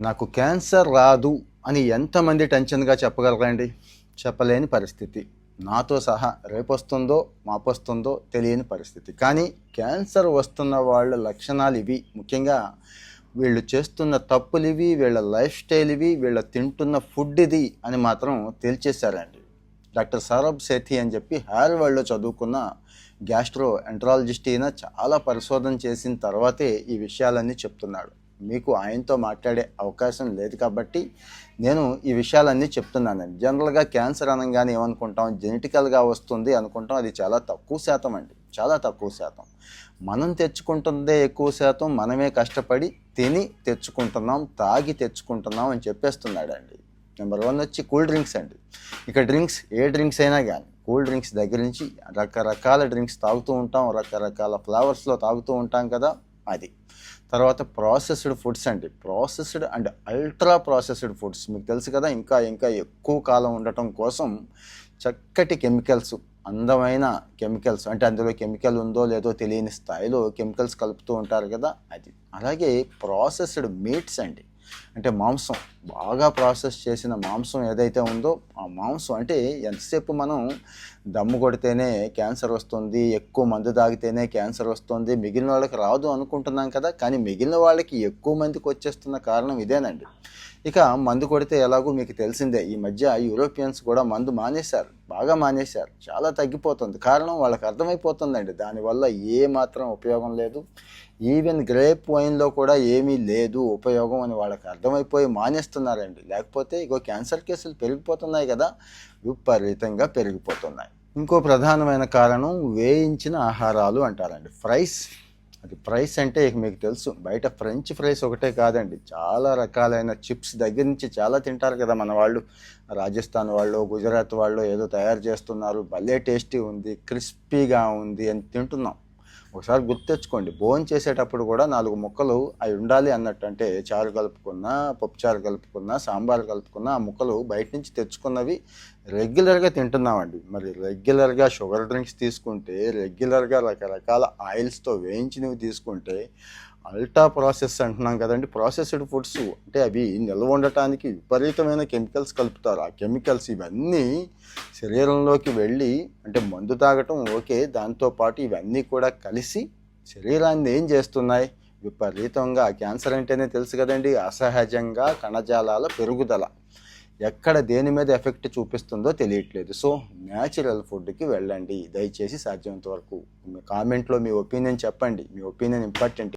నాకు క్యాన్సర్ రాదు అని ఎంతమంది టెన్షన్గా చెప్పగలరండి? చెప్పలేని పరిస్థితి. నాతో సహా రేపొస్తుందో మాపొస్తుందో తెలియని పరిస్థితి. కానీ క్యాన్సర్ వస్తున్న వాళ్ళ లక్షణాలు ఇవి. ముఖ్యంగా వీళ్ళు చేస్తున్న తప్పులు ఇవి, వీళ్ళ లైఫ్ స్టైల్ ఇవి, వీళ్ళ తింటున్న ఫుడ్ ఇది అని మాత్రం తేల్చేశారండి. డాక్టర్ సౌరభ్ సేథి అని చెప్పి హార్వర్డ్లో చదువుకున్న గ్యాస్ట్రో ఎంట్రాలజిస్ట్ అయినా చాలా పరిశోధన చేసిన తర్వాతే ఈ విషయాలన్నీ చెప్తున్నాడు. మీకు ఆయనతో మాట్లాడే అవకాశం లేదు కాబట్టి నేను ఈ విషయాలన్నీ చెప్తున్నానండి. జనరల్గా క్యాన్సర్ అనగానే ఏమనుకుంటాం, జెనెటికల్గా వస్తుంది అనుకుంటాం. అది చాలా తక్కువ శాతం అండి, చాలా తక్కువ శాతం. మనం తెచ్చుకుంటుందే ఎక్కువ శాతం. మనమే కష్టపడి తిని తెచ్చుకుంటున్నాం, తాగి తెచ్చుకుంటున్నాం అని చెప్పేస్తున్నాడండి. నెంబర్ 1 వచ్చి కూల్ డ్రింక్స్ అండి. ఇక డ్రింక్స్, ఏ డ్రింక్స్ అయినా కానీ కూల్ డ్రింక్స్ దగ్గర నుంచి రకరకాల డ్రింక్స్ తాగుతూ ఉంటాం, రకరకాల ఫ్లేవర్స్లో తాగుతూ ఉంటాం కదా, అది. తర్వాత ప్రాసెస్డ్ ఫుడ్స్ అండి. Processed and ultra processed foods మీకు తెలుసు కదా, ఇంకా ఇంకా ఎక్కువ కాలం ఉండటం కోసం చక్కటి కెమికల్స్, అందమైన కెమికల్స్, అంటే అందులో కెమికల్ ఉందో లేదో తెలియని స్థాయిలో కెమికల్స్ కలుపుతూ ఉంటారు కదా, అది. అలాగే ప్రాసెస్డ్ మీట్స్ అండి, అంటే మాంసం, బాగా ప్రాసెస్ చేసిన మాంసం ఏదైతే ఉందో ఆ మాంసం, అంటే ఎంతసేపు మనం దమ్ము కొడితేనే క్యాన్సర్ వస్తుంది, ఎక్కువ మందు తాగితేనే క్యాన్సర్ వస్తుంది, మిగిలిన వాళ్ళకి రాదు అనుకుంటున్నాం కదా, కానీ మిగిలిన వాళ్ళకి ఎక్కువ మందికి వచ్చేస్తున్న కారణం ఇదేనండి. ఇక మందు కొడితే ఎలాగో మీకు తెలిసిందే, ఈ మధ్య యూరోపియన్స్ కూడా మందు మానేశారు, బాగా మానేశారు, చాలా తగ్గిపోతుంది. కారణం వాళ్ళకి అర్థమైపోతుందండి, దానివల్ల ఏ మాత్రం ఉపయోగం లేదు, ఈవెన్ గ్రేప్ వైన్లో కూడా ఏమీ లేదు ఉపయోగం అని వాళ్ళకి అర్థమైపోయి మానేస్తున్నారండి. లేకపోతే ఇగో క్యాన్సర్ కేసులు పెరిగిపోతున్నాయి కదా, విపరీతంగా పెరిగిపోతున్నాయి. ఇంకో ప్రధానమైన కారణం వేయించిన ఆహారాలు అంటారండి. ఫ్రైస్, అది ఫ్రైస్ అంటే ఇక మీకు తెలుసు, బయట ఫ్రెంచ్ ఫ్రైస్ ఒకటే కాదండి, చాలా రకాలైన చిప్స్ దగ్గర నుంచి చాలా తింటారు కదా మన వాళ్ళు. రాజస్థాన్ వాళ్ళు, గుజరాత్ వాళ్ళు ఏదో తయారు చేస్తున్నారు, భలే టేస్టీ ఉంది, క్రిస్పీగా ఉంది అని తింటున్నాం. ఒకసారి గుర్తు తెచ్చుకోండి, భోజనం చేసేటప్పుడు కూడా 4 ముక్కలు అవి ఉండాలి అన్నట్టు. అంటే చారు కలుపుకున్నా, పప్పుచారు కలుపుకున్నా, సాంబార్ కలుపుకున్నా, ఆ ముక్కలు బయట నుంచి తెచ్చుకున్నవి రెగ్యులర్గా తింటున్నామండి. మరి రెగ్యులర్గా షుగర్ డ్రింక్స్ తీసుకుంటే, రెగ్యులర్గా రకరకాల ఆయిల్స్తో వేయించినవి తీసుకుంటే, అల్ట్రా ప్రాసెస్ అంటున్నాం కదండి, ప్రాసెస్డ్ ఫుడ్స్ అంటే అవి నిల్వ ఉండటానికి విపరీతమైన కెమికల్స్ కలుపుతారు. ఆ కెమికల్స్ ఇవన్నీ శరీరంలోకి వెళ్ళి, అంటే మందు తాగటం ఓకే, దాంతోపాటు ఇవన్నీ కూడా కలిసి శరీరాన్ని ఏం చేస్తున్నాయి, విపరీతంగా, క్యాన్సర్ అంటేనే తెలుసు కదండి, అసహజంగా కణజాలాల పెరుగుదల, ఎక్కడ దేని మీద ఎఫెక్ట్ చూపిస్తుందో తెలియట్లేదు. సో న్యాచురల్ ఫుడ్కి వెళ్ళండి దయచేసి, సాధ్యమైనంత వరకు. కామెంట్లో మీ ఒపీనియన్ చెప్పండి, మీ ఒపీనియన్ ఇంపార్టెంట్.